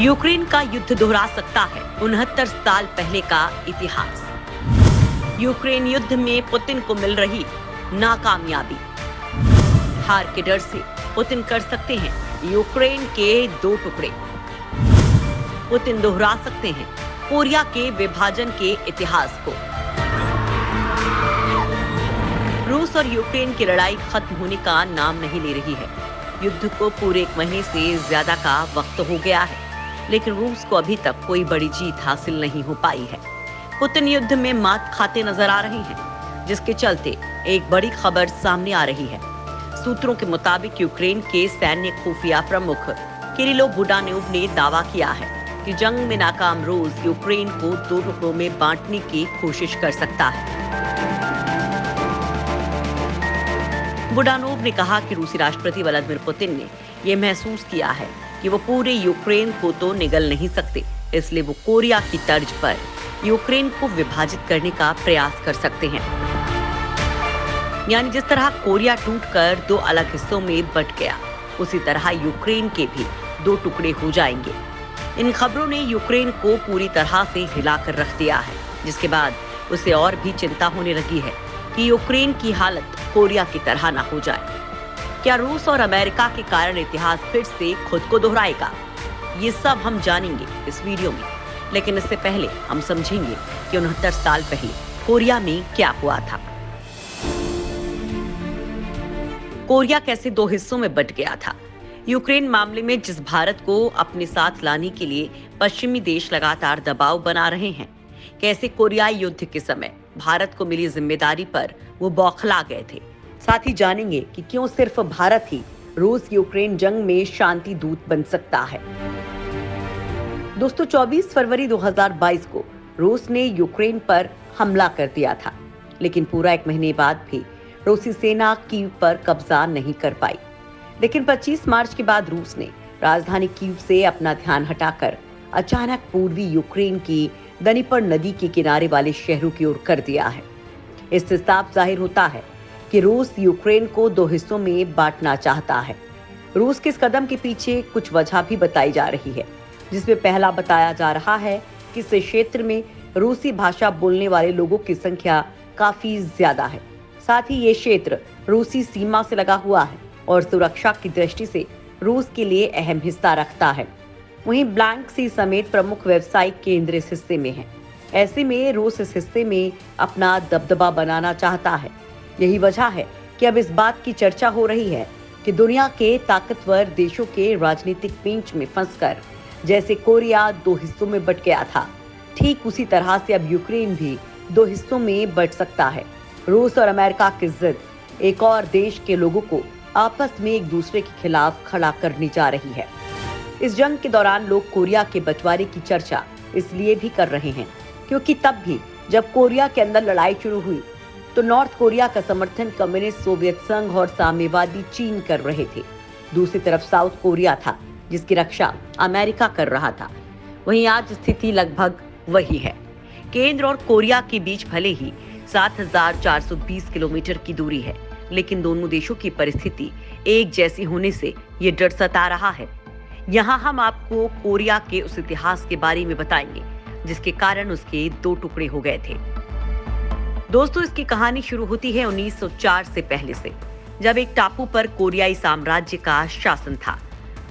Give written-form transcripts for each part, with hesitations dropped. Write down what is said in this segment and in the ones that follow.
Ukraine का युद्ध दोहरा सकता है 69 साल पहले का इतिहास। यूक्रेन युद्ध में पुतिन को मिल रही नाकामयाबी। हार के डर से पुतिन कर सकते हैं यूक्रेन के 2 टुकड़े। पुतिन दोहरा सकते हैं कोरिया के विभाजन के इतिहास को। रूस और यूक्रेन की लड़ाई खत्म होने का नाम नहीं ले रही है। युद्ध को पूरे 1 महीने से ज्यादा का वक्त हो गया है, लेकिन रूस को अभी तक कोई बड़ी जीत हासिल नहीं हो पाई है। पुतिन युद्ध में मात खाते नजर आ रहे हैं, जिसके चलते एक बड़ी खबर सामने आ रही है। सूत्रों के मुताबिक यूक्रेन के सैन्य खुफिया प्रमुख किरिलो बुडानोव ने दावा किया है कि जंग में नाकाम रूस यूक्रेन को 2 टुकड़ों में बांटने की कोशिश कर सकता है। बुडानोव ने कहा कि रूसी राष्ट्रपति व्लादिमीर पुतिन ने यह महसूस किया है कि वो पूरे यूक्रेन को तो निगल नहीं सकते, इसलिए वो कोरिया की तर्ज पर यूक्रेन को विभाजित करने का प्रयास कर सकते हैं। यानी जिस तरह कोरिया टूटकर 2 अलग हिस्सों में बंट गया, उसी तरह यूक्रेन के भी 2 टुकड़े हो जाएंगे। इन खबरों ने यूक्रेन को पूरी तरह से हिलाकर रख दिया है, जिसके बाद उसे और भी चिंता होने लगी है कि यूक्रेन की हालत कोरिया की तरह न हो जाए। क्या रूस और अमेरिका के कारण इतिहास फिर से खुद को दोहराएगा? ये सब हम जानेंगे इस वीडियो में, लेकिन इससे पहले हम समझेंगे कि 69 साल पहले कोरिया में क्या हुआ था। कोरिया कैसे 2 हिस्सों में बंट गया था? यूक्रेन मामले में जिस भारत को अपने साथ लाने के लिए पश्चिमी देश लगातार दबाव बना रहे हैं, कैसे कोरियाई युद्ध के समय भारत को मिली जिम्मेदारी पर वो बौखला गए थे। साथ ही जानेंगे कि क्यों सिर्फ भारत ही रूस यूक्रेन जंग में शांति दूत बन सकता है। दोस्तों, 24 फरवरी 2022 को रूस ने यूक्रेन पर हमला कर दिया था, लेकिन पूरा 1 महीने बाद भी रूसी सेना कीव पर कब्जा नहीं कर पाई। लेकिन 25 मार्च के बाद रूस ने राजधानी कीव से अपना ध्यान हटाकर अचानक पूर्वी यूक्रेन की दनीपर नदी के किनारे वाले शहरों की ओर कर दिया है। इससे साफ जाहिर होता है कि रूस यूक्रेन को 2 हिस्सों में बांटना चाहता है। रूस के इस कदम के पीछे कुछ वजह भी बताई जा रही है, जिसमें पहला बताया जा रहा है कि इस क्षेत्र में रूसी भाषा बोलने वाले लोगों की संख्या काफी ज्यादा है। साथ ही ये क्षेत्र रूसी सीमा से लगा हुआ है और सुरक्षा की दृष्टि से रूस के लिए अहम हिस्सा रखता है। वहीं ब्लैंक सी समेत प्रमुख व्यावसायिक केंद्र इस हिस्से में हैं। ऐसे में रूस इस हिस्से में अपना दबदबा बनाना चाहता है। यही वजह है कि अब इस बात की चर्चा हो रही है कि दुनिया के ताकतवर देशों के राजनीतिक पेंच में फंसकर जैसे कोरिया 2 हिस्सों में बंट गया था, ठीक उसी तरह से अब यूक्रेन भी 2 हिस्सों में बंट सकता है। रूस और अमेरिका की जिद एक और देश के लोगों को आपस में एक दूसरे के खिलाफ खड़ा करने जा रही है। इस जंग के दौरान लोग कोरिया के बंटवारे की चर्चा इसलिए भी कर रहे हैं क्योंकि तब भी जब कोरिया के अंदर लड़ाई शुरू हुई तो नॉर्थ कोरिया का समर्थन कम्युनिस्ट सोवियत संघ और साम्यवादी चीन कर रहे थे। दूसरी तरफ साउथ कोरिया था, जिसकी रक्षा अमेरिका कर रहा था। वहीं आज स्थिति लगभग वही है। केंद्र और कोरिया के बीच भले ही 7,420 किलोमीटर की दूरी है, लेकिन दोनों देशों की परिस्थिति एक जैसी होने से ये डर सता रहा है। यहाँ हम आपको कोरिया के उस इतिहास के बारे में बताएंगे जिसके कारण उसके 2 टुकड़े हो गए थे। दोस्तों, इसकी कहानी शुरू होती है 1904 से पहले से, जब एक टापू पर कोरियाई साम्राज्य का शासन था।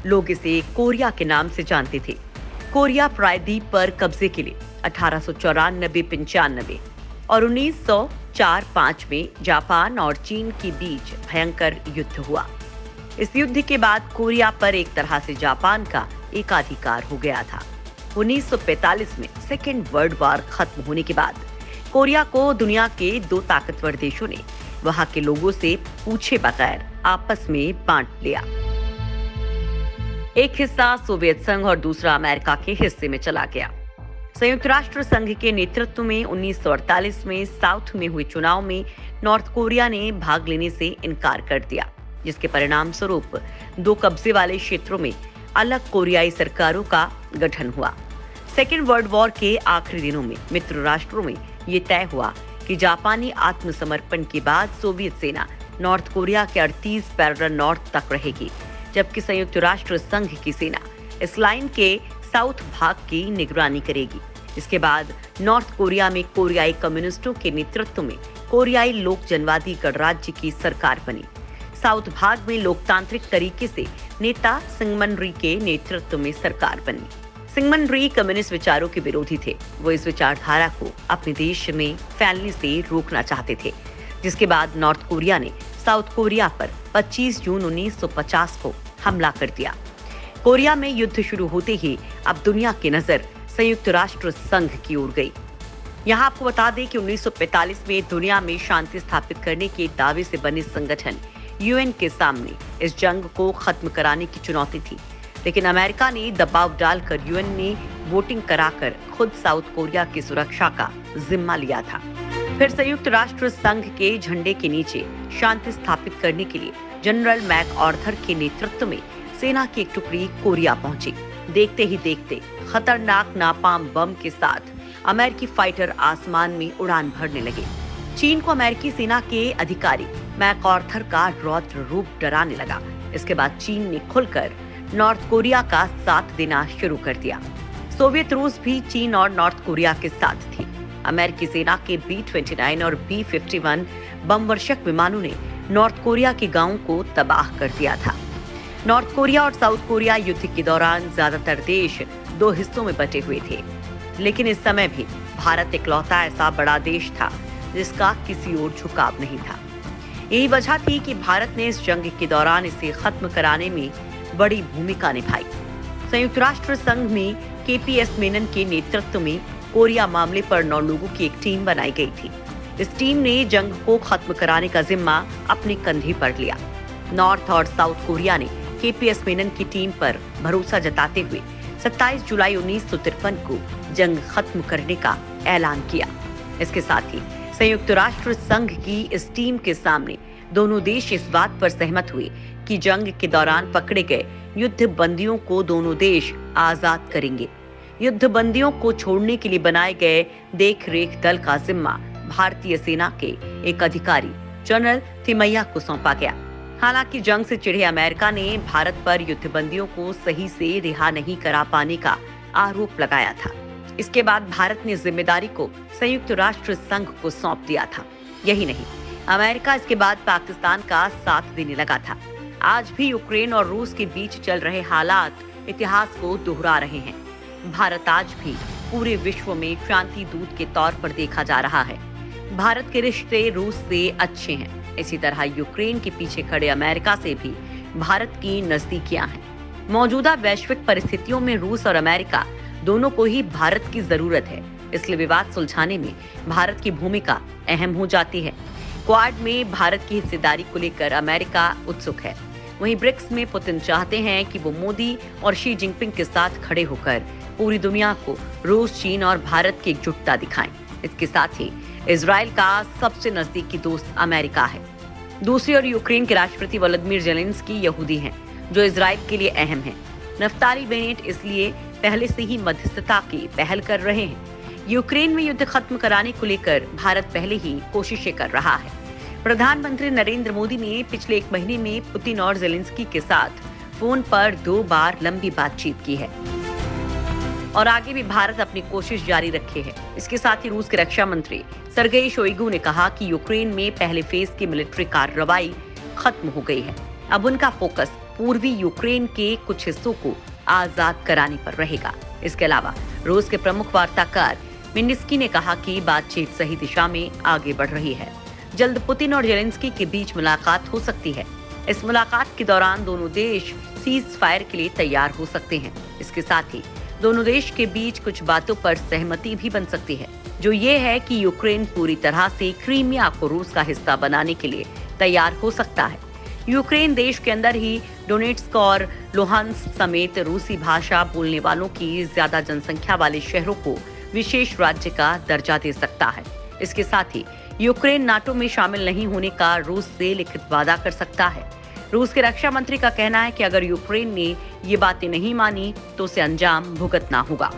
लोग इसे कोरिया के नाम से जानते थे। कोरिया प्रायद्वीप पर कब्जे के लिए 1894-95 और 1904-05 में जापान और चीन के बीच भयंकर युद्ध हुआ। इस युद्ध के बाद कोरिया पर एक तरह से जापान का एकाधिकार हो गया था। 1945 में सेकेंड वर्ल्ड वॉर खत्म होने के बाद कोरिया को दुनिया के 2 ताकतवर देशों ने वहां के लोगों से पूछे बगैर आपस में बांट लिया। एक हिस्सा सोवियत संघ और दूसरा अमेरिका के हिस्से में चला गया। संयुक्त राष्ट्र संघ के नेतृत्व में 1948 में साउथ में हुए चुनाव में नॉर्थ कोरिया ने भाग लेने से इनकार कर दिया, जिसके परिणाम स्वरूप 2 कब्जे वाले क्षेत्रों में अलग कोरियाई सरकारों का गठन हुआ। सेकेंड वर्ल्ड वॉर के आखिरी दिनों में मित्र राष्ट्रों में ये तय हुआ कि जापानी आत्मसमर्पण के बाद सोवियत सेना नॉर्थ कोरिया के 38 पैरेलल नॉर्थ तक रहेगी, जबकि संयुक्त राष्ट्र संघ की सेना इस लाइन के साउथ भाग की निगरानी करेगी। इसके बाद नॉर्थ कोरिया में कोरियाई कम्युनिस्टों के नेतृत्व में कोरियाई लोक जनवादी गणराज्य की सरकार बनी। साउथ भाग में लोकतांत्रिक तरीके से नेता सिंगमन री के नेतृत्व में सरकार बनी। सिंगमन री कम्युनिस्ट विचारों के विरोधी थे। वो इस विचारधारा को अपने देश में फैलने से रोकना चाहते थे, जिसके बाद नॉर्थ कोरिया ने साउथ कोरिया पर 25 जून 1950 को हमला कर दिया। कोरिया में युद्ध शुरू होते ही अब दुनिया की नजर संयुक्त राष्ट्र संघ की ओर गई। यहाँ आपको बता दें कि 1945 में दुनिया में शांति स्थापित करने के दावे से बने संगठन यूएन के सामने इस जंग को खत्म कराने की चुनौती थी, लेकिन अमेरिका ने दबाव डालकर यूएन ने वोटिंग कराकर खुद साउथ कोरिया की सुरक्षा का जिम्मा लिया था। फिर संयुक्त राष्ट्र संघ के झंडे के नीचे शांति स्थापित करने के लिए जनरल मैक आर्थर के नेतृत्व में सेना की एक टुकड़ी कोरिया पहुंची। देखते ही देखते खतरनाक नापाम बम के साथ अमेरिकी फाइटर आसमान में उड़ान भरने लगे। चीन को अमेरिकी सेना के अधिकारी मैक आर्थर का रौद्र रूप डराने लगा। इसके बाद चीन ने खुलकर नॉर्थ कोरिया का साथ देना शुरू कर दिया। सोवियत रूस भी चीन और नॉर्थ कोरिया के साथ थी। अमेरिकी सेना के B-29 और B-51 बम वर्षक विमानों ने नॉर्थ कोरिया के गांवों को तबाह कर दिया था। नॉर्थ कोरिया और साउथ कोरिया युद्ध के दौरान ज्यादातर देश दो हिस्सों में बटे हुए थे, लेकिन इस समय भी भारत इकलौता ऐसा बड़ा देश था जिसका किसी ओर झुकाव नहीं था। यही वजह थी कि भारत ने इस जंग के दौरान इसे खत्म कराने में बड़ी भूमिका निभाई। संयुक्त राष्ट्र संघ में KPS मेनन के नेतृत्व में कोरिया मामले पर 9 लोगों की एक टीम बनाई गई थी। इस टीम ने जंग को खत्म कराने का जिम्मा अपने कंधे पर लिया। नॉर्थ और साउथ कोरिया ने KPS मेनन की टीम पर भरोसा जताते हुए 27 जुलाई 1953 को जंग खत्म करने का ऐलान किया। इसके साथ ही संयुक्त राष्ट्र संघ की इस टीम के सामने दोनों देश इस बात पर सहमत हुए कि जंग के दौरान पकड़े गए युद्ध बंदियों को दोनों देश आजाद करेंगे। युद्ध बंदियों को छोड़ने के लिए बनाए गए देख रेख दल का जिम्मा भारतीय सेना के एक अधिकारी जनरल थिमैया को सौंपा गया। हालांकि जंग से चिढ़े अमेरिका ने भारत पर युद्धबंदियों को सही से रिहा नहीं करा पाने का आरोप लगाया था। इसके बाद भारत ने जिम्मेदारी को संयुक्त राष्ट्र संघ को सौंप दिया था। यही नहीं, अमेरिका इसके बाद पाकिस्तान का साथ देने लगा था। आज भी यूक्रेन और रूस के बीच चल रहे हालात इतिहास को दोहरा रहे हैं। भारत आज भी पूरे विश्व में शांति दूत के तौर पर देखा जा रहा है। भारत के रिश्ते रूस से अच्छे हैं। इसी तरह यूक्रेन के पीछे खड़े अमेरिका से भी भारत की नजदीकियां हैं। मौजूदा वैश्विक परिस्थितियों में रूस और अमेरिका दोनों को ही भारत की जरूरत है, इसलिए विवाद सुलझाने में भारत की भूमिका अहम हो जाती है। क्वाड में भारत की हिस्सेदारी को लेकर अमेरिका उत्सुक है। वहीं ब्रिक्स में पुतिन चाहते हैं कि वो मोदी और शी जिनपिंग के साथ खड़े होकर पूरी दुनिया को रूस, चीन और भारत की एकजुटता दिखाएं। इसके साथ ही इजराइल का सबसे नजदीकी दोस्त अमेरिका है। दूसरी ओर यूक्रेन के राष्ट्रपति वोलोदिमीर ज़ेलेंस्की यहूदी हैं, जो इजराइल के लिए अहम हैं। नफ्ताली बेनेट इसलिए पहले से ही मध्यस्थता की पहल कर रहे हैं। यूक्रेन में युद्ध खत्म कराने को लेकर भारत पहले ही कोशिशें कर रहा है। प्रधानमंत्री नरेंद्र मोदी ने पिछले 1 महीने में पुतिन और ज़ेलेंस्की के साथ फोन पर 2 बार लंबी बातचीत की है और आगे भी भारत अपनी कोशिश जारी रखे है। इसके साथ ही रूस के रक्षा मंत्री सर्गेई शोइगु ने कहा कि यूक्रेन में पहले फेज की मिलिट्री कार्रवाई खत्म हो गई है। अब उनका फोकस पूर्वी यूक्रेन के कुछ हिस्सों को आजाद कराने पर रहेगा। इसके अलावा रूस के प्रमुख वार्ताकार मिन्स्की ने कहा कि बातचीत सही दिशा में आगे बढ़ रही है। जल्द पुतिन और ज़ेलेंस्की के बीच मुलाकात हो सकती है। इस मुलाकात के दौरान दोनों देश सीज फायर के लिए तैयार हो सकते हैं। इसके साथ ही दोनों देश के बीच कुछ बातों पर सहमति भी बन सकती है, जो ये है कि यूक्रेन पूरी तरह से क्रीमिया को रूस का हिस्सा बनाने के लिए तैयार हो सकता है। यूक्रेन देश के अंदर ही डोनेट्स्क और लुहांस्क समेत रूसी भाषा बोलने वालों की ज्यादा जनसंख्या वाले शहरों को विशेष राज्य का दर्जा दे सकता है। इसके साथ ही यूक्रेन नाटो में शामिल नहीं होने का रूस से लिखित वादा कर सकता है। रूस के रक्षा मंत्री का कहना है कि अगर यूक्रेन ने ये बातें नहीं मानी तो उसे अंजाम भुगतना होगा।